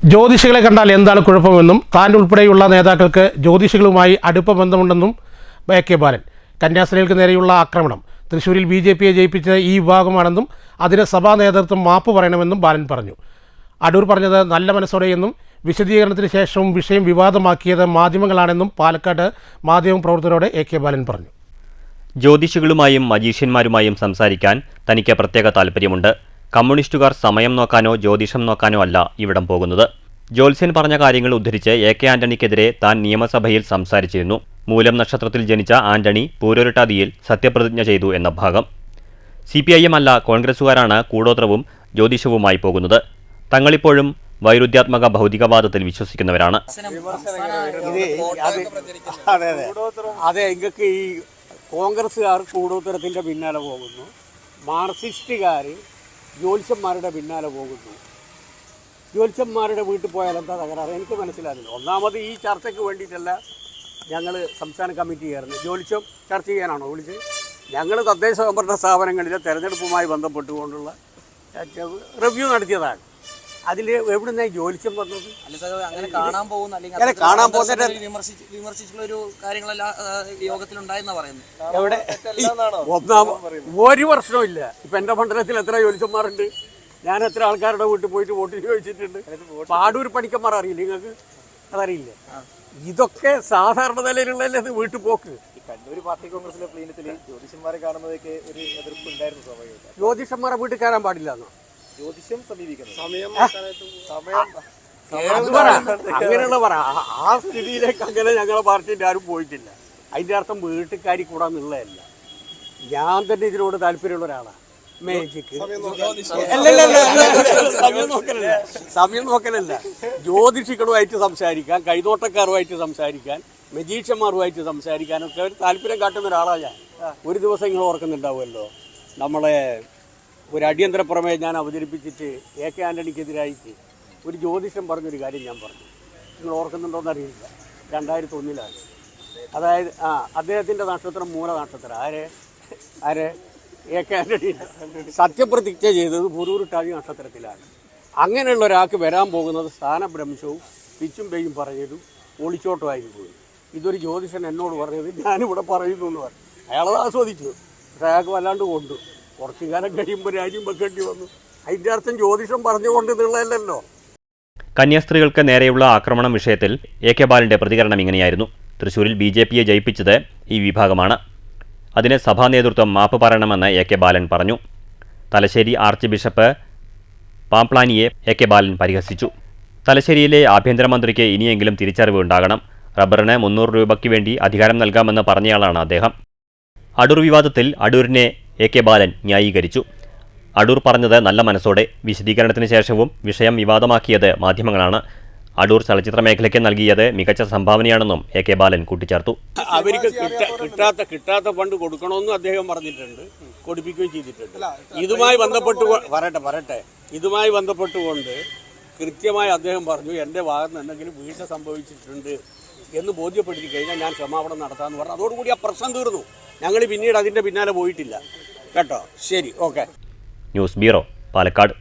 ജ്യോതിഷികളെ കണ്ടാൽ എന്താണ് കുഴപ്പമെന്നും താൻ ഉൾപ്പെടെയുള്ള നേതാക്കൾക്ക് ജ്യോതിഷികളുമായി അടുപ്പ ബന്ധമുണ്ടെന്നും എ.കെ. ബാലൻ. കന്യാസ്ത്രീകൾക്ക് നേരെയുള്ള ആക്രമണം തൃശ്ശൂരിൽ ബി.ജെ.പിയെ ജയിപ്പിച്ചത് ഈ വിഭാഗമാണെന്നും അതിന് സഭാ നേതൃത്വം മാപ്പ് പറയണമെന്നും ബാലൻ പറഞ്ഞു. അടൂർ പറഞ്ഞത് നല്ല മനസ്സോടെയെന്നും വിശദീകരണത്തിന് ശേഷവും വിഷയം വിവാദമാക്കിയത് മാധ്യമങ്ങളാണെന്നും പാലക്കാട് മാധ്യമപ്രവർത്തകരോട് എ.കെ. ബാലൻ പറഞ്ഞു. ജ്യോതിഷികളുമായും മജീഷ്യന്മാരുമായും സംസാരിക്കാൻ തനിക്ക് പ്രത്യേക താൽപ്പര്യമുണ്ട്. കമ്മ്യൂണിസ്റ്റുകാർ സമയം നോക്കാനോ ജ്യോതിഷം നോക്കാനോ അല്ല ഇവിടം പോകുന്നത്. ജോത്സ്യൻ പറഞ്ഞ കാര്യങ്ങൾ ഉദ്ധരിച്ച് എ.കെ. ആന്റണിക്കെതിരെ താൻ നിയമസഭയിൽ സംസാരിച്ചിരുന്നു. മൂലം നക്ഷത്രത്തിൽ ജനിച്ച ആന്റണി പൂരോരുട്ടാതിയിൽ സത്യപ്രതിജ്ഞ ചെയ്തു എന്ന ഭാഗം. CPIM അല്ല കോൺഗ്രസുകാരാണ് കൂടോത്രവും ജ്യോതിഷവുമായി പോകുന്നത്. തങ്ങളിപ്പോഴും വൈരുദ്ധ്യാത്മക ഭൗതികവാദത്തിൽ വിശ്വസിക്കുന്നവരാണ്. അതെ, ഇങ്ങക്ക് ഈ കോൺഗ്രസ്സുകാർ കൂടോത്തരത്തിന്റെ പിന്നാലെ പോകുന്നു, മാർക്സിസ്റ്റുകാർ ജ്യോത്സ്യന്മാരുടെ പിന്നാലെ പോകുന്നു. ജ്യോത്സ്യന്മാരുടെ വീട്ടിൽ പോയാൽ എന്താ തകരാറ് എനിക്ക് മനസ്സിലാകുന്നില്ല. ഒന്നാമത് ഈ ചർച്ചയ്ക്ക് വേണ്ടിയിട്ടല്ല ഞങ്ങൾ സംസ്ഥാന കമ്മിറ്റി ചേർന്ന് ജ്യോത്സ്യം ചർച്ച ചെയ്യാനാണോ വിളിച്ചത്? ഞങ്ങൾ തദ്ദേശ സ്വയംഭരണ സ്ഥാപനങ്ങളിലെ തെരഞ്ഞെടുപ്പുമായി ബന്ധപ്പെട്ടുകൊണ്ടുള്ള റിവ്യൂ നടത്തിയതാണ്. അതിൽ എവിടുന്ന ജ്യോത്സ്യം വന്നത്? അങ്ങനെ കാണാൻ പോകുന്ന വിമർശിച്ചുള്ള ഒരു കാര്യങ്ങളെല്ലാം യോഗത്തിലുണ്ടായെന്നാ പറയുന്നത്. എവിടെ? ഒരു പ്രശ്നവും ഇല്ല. ഇപ്പം എൻ്റെ മണ്ഡലത്തിൽ എത്ര ജ്യോത്സ്യന്മാരുണ്ട്? ഞാൻ എത്ര ആൾക്കാരുടെ വീട്ടിൽ പോയിട്ട് വോട്ടിന് ചോദിച്ചിട്ടുണ്ട്. പാടൂർ പണിക്കന്മാർ അറിയില്ല നിങ്ങൾക്ക്? അതറിയില്ല. ഇതൊക്കെ സാധാരണ നിലയിലുള്ളതല്ലേ ഇത് വീട്ടിൽ പോക്ക്. കണ്ണൂർ പാർട്ടി കോൺഗ്രസിലെ പ്ലീനത്തിൽ ജ്യോതിഷന്മാരെ കാണുന്നതൊക്കെ ഒരു എതിർപ്പ് ഉണ്ടായിരുന്നു. സ്വാഭാവികമായിട്ട് ജ്യോതിഷന്മാരെ വീട്ടിൽ കയറാൻ പാടില്ല എന്നോ? ജ്യോതിഷം സമീപിക്കുന്നത് അങ്ങനെയുള്ള പറ ആ സ്ഥിതിയിലേക്ക് അങ്ങനെ ഞങ്ങളെ പാർട്ടിൻ്റെ ആരും പോയിട്ടില്ല. അതിൻ്റെ അർത്ഥം വീട്ടുകാരി കൂടാന്നുള്ളതല്ല. ഞാൻ തന്നെ ഇതിനോട് താല്പര്യമുള്ള ഒരാളാണ്. മേജിക്ക് സമയം നോക്കലല്ല, ജ്യോതിഷികളുമായിട്ട് സംസാരിക്കാൻ, കൈനോട്ടക്കാരുമായിട്ട് സംസാരിക്കാൻ, മജീഷ്യന്മാരുമായിട്ട് സംസാരിക്കാനൊക്കെ ഒരു താല്പര്യം കാട്ടുന്ന ഒരാളാണ് ഞാൻ. ഒരു ദിവസം നിങ്ങൾ ഓർക്കുന്നുണ്ടാവുമല്ലോ, നമ്മളെ ഒരു അടിയന്തര പ്രമേയം ഞാൻ അവതരിപ്പിച്ചിട്ട് എ.കെ. ആന്റണിക്കെതിരായിട്ട് ഒരു ജ്യോതിഷം പറഞ്ഞൊരു കാര്യം ഞാൻ പറഞ്ഞു. നിങ്ങൾ ഓർക്കുന്നുണ്ടോയെന്ന് അറിയില്ല. 2001 അതായത് അദ്ദേഹത്തിൻ്റെ നക്ഷത്രം മൂല നക്ഷത്രം. ആരെ എ.കെ. ആന്റണി സത്യപ്രതിജ്ഞ ചെയ്തത് പൂരൂരുട്ടാതി നക്ഷത്രത്തിലാണ്. അങ്ങനെയുള്ള ഒരാൾക്ക് വരാൻ പോകുന്നത് സ്ഥാനഭ്രംശവും പിച്ചും പെയ്യും പറഞ്ഞതും ഒളിച്ചോട്ടമായിരുന്നു പോയി. ഇതൊരു ജ്യോതിഷൻ എന്നോട് പറഞ്ഞത് ഞാനിവിടെ പറയുന്നു എന്ന് പറഞ്ഞു. അയാളത് ആസ്വദിച്ചു. പക്ഷെ അയാൾക്ക് വല്ലാണ്ട് കൊണ്ടു. കുറച്ചു കാലം കഴിയുമ്പോൾ രാജ്യം വെക്കേണ്ടി വന്നു. അതിൻ്റെ അർത്ഥം ജ്യോതിഷം പറഞ്ഞുകൊണ്ട് ഇതുള്ളതല്ലോ. കന്യാസ്ത്രീകൾക്ക് നേരെയുള്ള ആക്രമണം വിഷയത്തിൽ എ.കെ. ബാലന്റെ പ്രതികരണം ഇങ്ങനെയായിരുന്നു. തൃശ്ശൂരിൽ ബി.ജെ.പിയെ ജയിപ്പിച്ചത് ഈ വിഭാഗമാണ്. അതിന് സഭാ നേതൃത്വം മാപ്പ് പറയണമെന്ന് എ.കെ. ബാലൻ പറഞ്ഞു. തലശ്ശേരി ആർച്ച് ബിഷപ്പ് പാംപ്ലാനിയെ എ.കെ. ബാലൻ പരിഹസിച്ചു. തലശ്ശേരിയിലെ ആഭ്യന്തരമന്ത്രിക്ക് ഇനിയെങ്കിലും തിരിച്ചറിവ് ഉണ്ടാകണം. റബ്ബറിന് 300 രൂപയ്ക്ക് വേണ്ടി അധികാരം നൽകാമെന്ന് പറഞ്ഞയാളാണ് അദ്ദേഹം. അടൂർ വിവാദത്തിൽ അടൂരിനെ എ.കെ. ബാലൻ ന്യായീകരിച്ചു. അടൂർ പറഞ്ഞത് നല്ല മനസ്സോടെ. വിശദീകരണത്തിന് ശേഷവും വിഷയം വിവാദമാക്കിയത് മാധ്യമങ്ങളാണ്. അടൂർ ചലച്ചിത്ര മേഖലയ്ക്ക് നൽകിയത് മികച്ച സംഭാവനയാണെന്നും എ.കെ. ബാലൻ കൂട്ടിച്ചേർത്തു. അവർക്ക് കിട്ടാത്ത ഫണ്ട് കൊടുക്കണമെന്നും അദ്ദേഹം പറഞ്ഞിട്ടുണ്ട്, കൊടുപ്പിക്കുകയും ചെയ്തിട്ടുണ്ട്. ഇതുമായി ബന്ധപ്പെട്ടുകൊണ്ട് കൃത്യമായി അദ്ദേഹം പറഞ്ഞു, എൻ്റെ ഭാഗത്ത് നിന്ന് എന്തെങ്കിലും വീഴ്ച സംഭവിച്ചിട്ടുണ്ട് എന്ന് ബോധ്യപ്പെടുത്തി കഴിഞ്ഞാൽ ഞാൻ ക്ഷമാപണം നടത്താമെന്ന് പറഞ്ഞു. അതോടുകൂടി ആ പ്രശ്നം തീർന്നു. ഞങ്ങൾ പിന്നീട് അതിൻ്റെ പിന്നാലെ പോയിട്ടില്ല കേട്ടോ. ശരി, ഓക്കെ. News bureau, Palakkad.